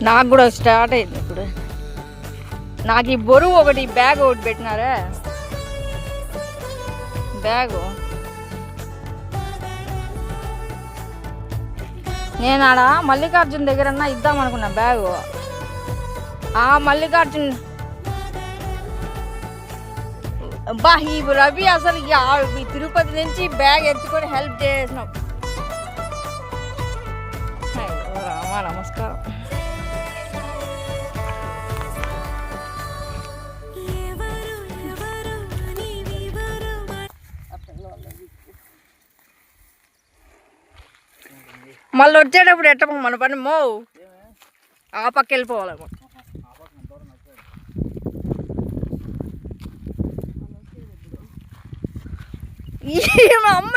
నాకు కూడా స్టార్ట్ అయింది ఇప్పుడు. నాకు ఈ బరువు ఒకటి బ్యాగ్ ఒకటి పెట్టినారే బ్యాగు. నేను ఆడ మల్లికార్జున్ దగ్గరన్నా ఇద్దాం అనుకున్నా బ్యాగు. ఆ మల్లికార్జున్ బా ఈ రవి అసలు ఈ తిరుపతి నుంచి బ్యాగ్ ఎత్తుకొని హెల్ప్ చేసినాం. రామా నమస్కారం. మళ్ళీ వచ్చేటప్పుడు ఎట్ట మన పని మో ఆ పక్క వెళ్ళిపోవాలి. మా అమ్మ